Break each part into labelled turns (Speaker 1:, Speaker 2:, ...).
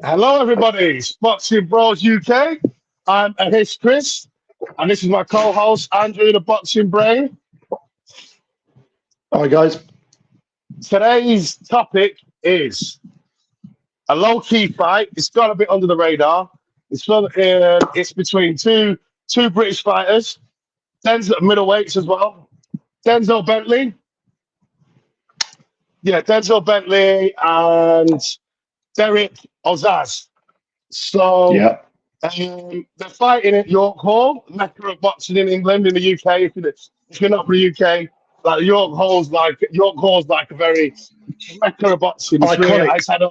Speaker 1: Hello, everybody. It's Boxing Bros UK. I'm Ahish Chris, and this is my co-host Andrew, the Boxing Brain.
Speaker 2: Hi, guys.
Speaker 1: Today's topic is a low-key fight. It's got a bit under the radar. It's between two British fighters, Denzel middleweights as well. Denzel Bentley. Yeah, Denzel Bentley and Derrick Osaze. So
Speaker 2: Yeah.
Speaker 1: they're fighting at York Hall, Mecca of boxing in England, in the UK. If you're not from the UK, like York Hall's like a very Mecca of boxing. It's
Speaker 2: Iconic.
Speaker 1: really, it's had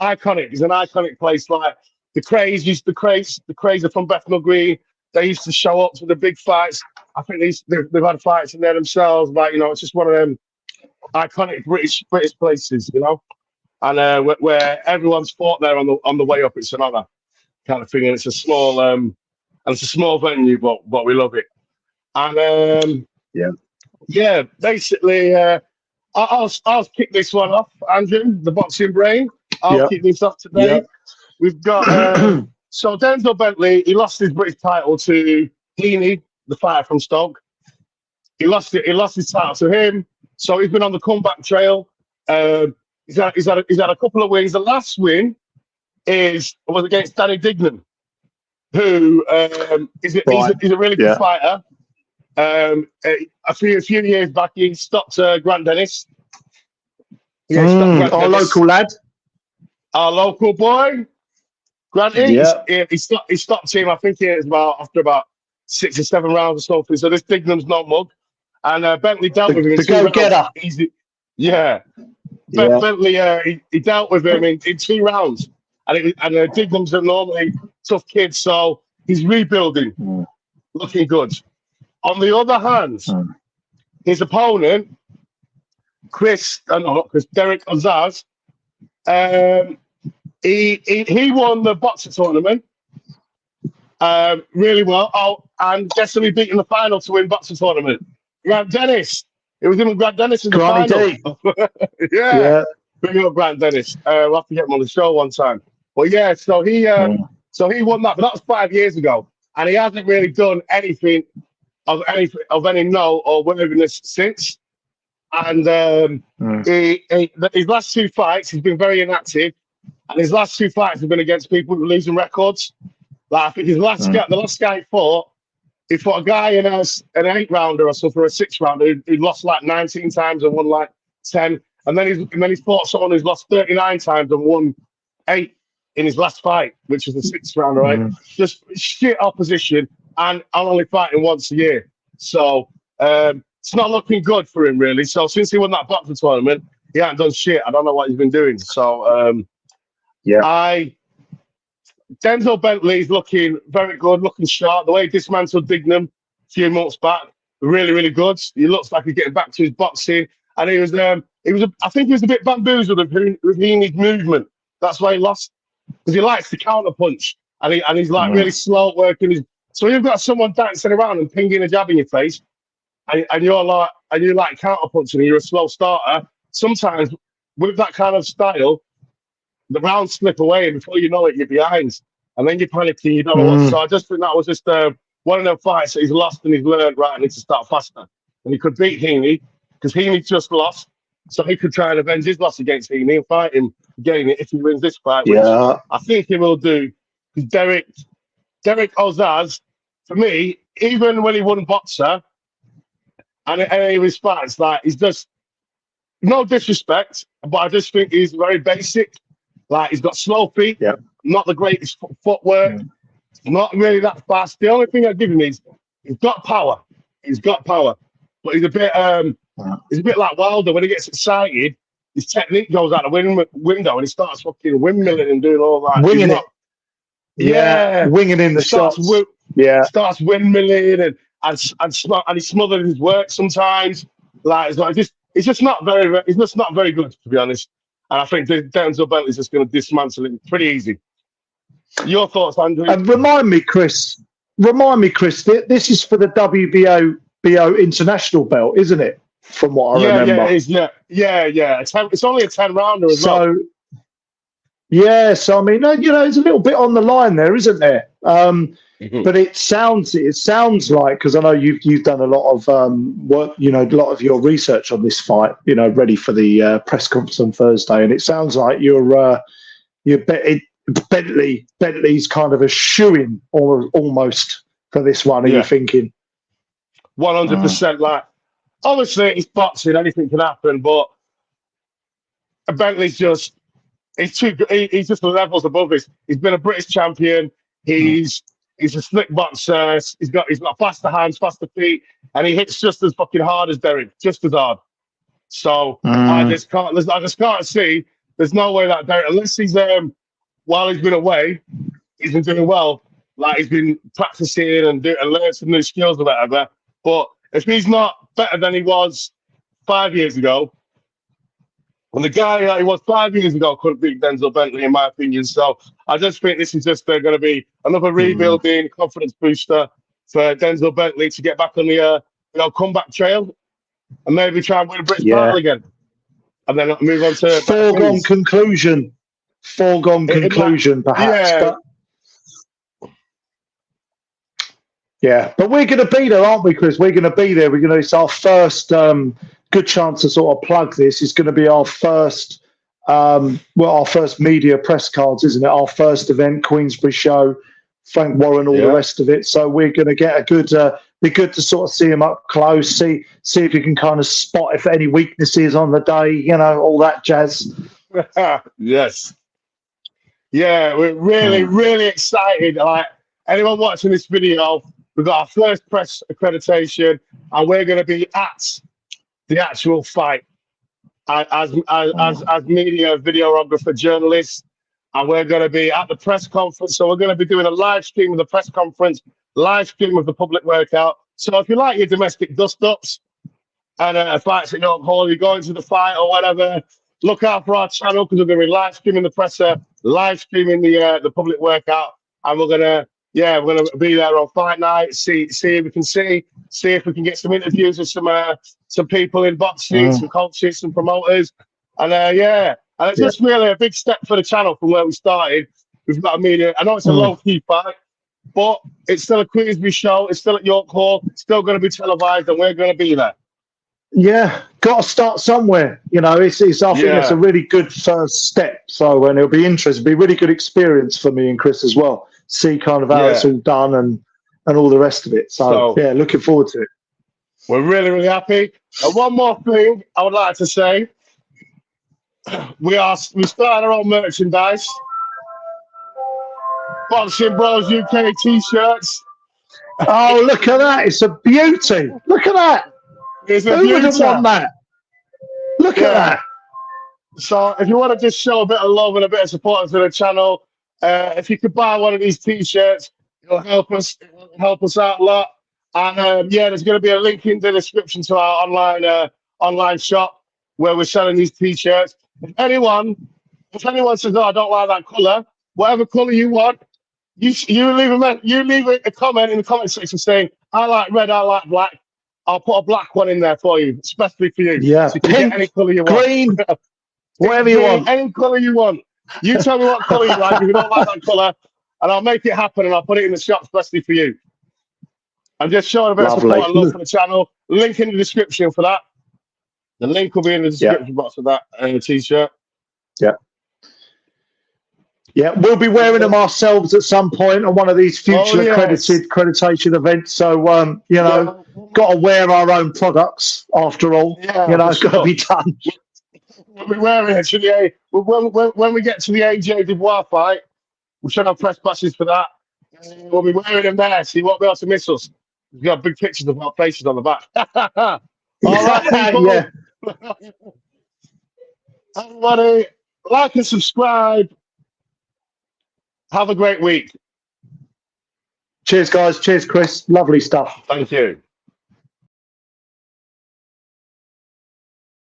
Speaker 1: iconic. It's an iconic place. Like the Craze are from Bethnal Green. They used to show up to the big fights. I think they've had fights in there themselves. Like, you know, it's just one of them iconic British places, you know. And where everyone's fought there on the way up, it's an honour kind of thing, and it's a small venue, but we love it. And basically, I'll kick this one off, Andrew, the Boxing Brain. I'll kick this off today.
Speaker 2: Yep.
Speaker 1: We've got so Denzel Bentley. He lost his British title to Heaney, the fighter from Stoke. He lost his title to him, so he's been on the comeback trail. He's had a couple of wins. The last win was against Danny Dignam, who is a really good fighter. A few years back, he stopped Grant Dennis.
Speaker 2: Yeah, our local lad,
Speaker 1: our local boy, Grant. He stopped him. I think it was after about 6 or 7 rounds or something. So this Dignam's no mug, and Bentley dealt with him.
Speaker 2: The go-getter.
Speaker 1: Yeah. Bentley, he dealt with him in 2 rounds, and Dignam's a normally tough kid, so he's rebuilding, looking good. On the other hand, his opponent, Derrick Osaze, he won the boxing tournament really well. Oh, and guess who he beat in the final to win boxing tournament? Grant Dennis. It was him and Grant Dennis in the final. Yeah. Bring up Grant Dennis. We'll have to get him on the show one time. But yeah, so he won that, but that was 5 years ago, and he hasn't really done anything of any note or worthiness since. And his last 2 fights, he's been very inactive, and his last 2 fights have been against people with losing records. Like I think the last guy he fought a guy in an 8-rounder or something, or a 6-rounder who lost like 19 times and won like 10. And then he's fought someone who's lost 39 times and won 8 in his last fight, which was a 6-rounder, right? Just shit opposition, and I'm only fighting once a year. So it's not looking good for him, really. So since he won that boxing tournament, he hasn't done shit. I don't know what he's been doing. So Denzel Bentley's looking very good, looking sharp. The way he dismantled Dignam a few months back, really, really good. He looks like he's getting back to his boxing. And I think he was a bit bamboozled with Heaney's movement. That's why he lost, because he likes to counter punch, and he's like really slow at working. So you've got someone dancing around and pinging a jab in your face, and you're like counter punching, and you're a slow starter. Sometimes with that kind of style, the rounds slip away, and before you know it, you're behind, and then you're panicking. You don't know what. So I just think that was just one of them fights that he's lost, and he's learned, right, I need to start faster. And he could beat Heaney, because Heaney just lost, so he could try and avenge his loss against Heaney and fight him again if he wins this fight, which I think he will do. Because Derrick Osaze, for me, even when he won Boxer and any of his fights, like, he's just no disrespect, but I just think he's very basic. Like, he's got slow feet, not the greatest footwork, not really that fast. The only thing I give him is he's got power. But he's a bit like Wilder. When he gets excited, his technique goes out the window, and he starts fucking windmilling and doing all that.
Speaker 2: Winging it. Yeah, winging in the shots.
Speaker 1: Starts windmilling and he smothers his work sometimes. Like, it's just not very good, to be honest. And I think Denzel Bentley's just going to dismantle it pretty easy. Your thoughts, Andrew?
Speaker 2: And remind me, Chris, remind me, Chris, this is for the WBO international belt, isn't it? From what I remember.
Speaker 1: Yeah, it is. Yeah. It's only a 10-rounder as well.
Speaker 2: Yeah, so I mean, there's a little bit on the line there, isn't there? But it sounds like, because I know you've done a lot of work, a lot of your research on this fight, ready for the press conference on Thursday, and it sounds like Bentley's kind of a shoo-in almost for this one. Are you thinking?
Speaker 1: 100%. Like, obviously, it's boxing; anything can happen. But Bentley's just. He's just levels above this. He's been a British champion. He's a slick boxer. He's got faster hands, faster feet, and he hits just as fucking hard as Derrick, just as hard. So I just can't see. There's no way that Derrick, unless he's while he's been away, he's been doing well. Like he's been practicing and learning some new skills or whatever. But if he's not better than he was 5 years ago. And the guy that he was 5 years ago couldn't beat Denzel Bentley, in my opinion. So I just think this is just going to be another rebuilding confidence booster for Denzel Bentley to get back on the comeback trail and maybe try and win a British title again. And then move on to
Speaker 2: foregone conclusion. Perhaps. But we're going to be there, aren't we, Chris? We're going to be there. It's our first. Good chance to sort of plug this. It's going to be our first, our first media press cards, isn't it? Our first event, Queensbury show, Frank Warren, all the rest of it. So we're going to get a good, be good to sort of see him up close, see if you can kind of spot if any weaknesses on the day, all that jazz.
Speaker 1: Yes. Yeah, we're really, really excited. Like anyone watching this video, we've got our first press accreditation, and we're going to be at the actual fight as media, videographer, journalists, and we're going to be at the press conference. So we're going to be doing a live stream of the press conference, live stream of the public workout. So if you like your domestic dust-ups and fights at York Hall, you're going to the fight or whatever, look out for our channel because we're going to be live streaming the presser, live streaming the public workout, and we're going to be there on fight night. See if we can see if we can get some interviews with some people in boxing, some coaches, some promoters, and and it's just really a big step for the channel from where we started. We've got a media. I know it's a low key fight, but it's still a Queensbury show. It's still at York Hall. It's still going to be televised, and we're going to be there.
Speaker 2: Yeah, got to start somewhere. I think it's a really good first step. So, and it'll be interesting. It'll be a really good experience for me and Chris as well. See kind of how it's all done and all the rest of it. So looking forward to it.
Speaker 1: We're really, really happy. And one more thing I would like to say. We started our own merchandise. Boxing Bros UK t-shirts.
Speaker 2: Oh, look at that. It's a beauty. Look at that. Who would have won that? Look at that.
Speaker 1: So if you want to just show a bit of love and a bit of support to the channel, if you could buy one of these t-shirts, it'll help us out a lot. And there's going to be a link in the description to our online shop where we're selling these t-shirts. If anyone says, "Oh, I don't like that color," whatever color you want, you leave a comment in the comment section saying, "I like red, I like black." I'll put a black one in there for you, especially for you.
Speaker 2: Yeah,
Speaker 1: so you can get any color you want.
Speaker 2: Green, whatever you want.
Speaker 1: Any color you want. You tell me what color you like. If you don't like that color, and I'll make it happen, and I'll put it in the shop especially for you. I'm just showing a bit of support and love for the channel. Link in the description for that. The link will be in the description box of that t-shirt.
Speaker 2: Yeah. Yeah, we'll be wearing them ourselves at some point on one of these future accreditation events. So, got to wear our own products after all. Yeah, it's got to be done.
Speaker 1: We'll be wearing it to the when we get to the AJ Dubois fight. We should have press passes for that. We'll be wearing them there, so you won't be able to miss us. We've got big pictures of our faces on the back. All right, people. Everybody, like and subscribe. Have a great week.
Speaker 2: Cheers, guys. Cheers, Chris. Lovely stuff.
Speaker 1: Thank you.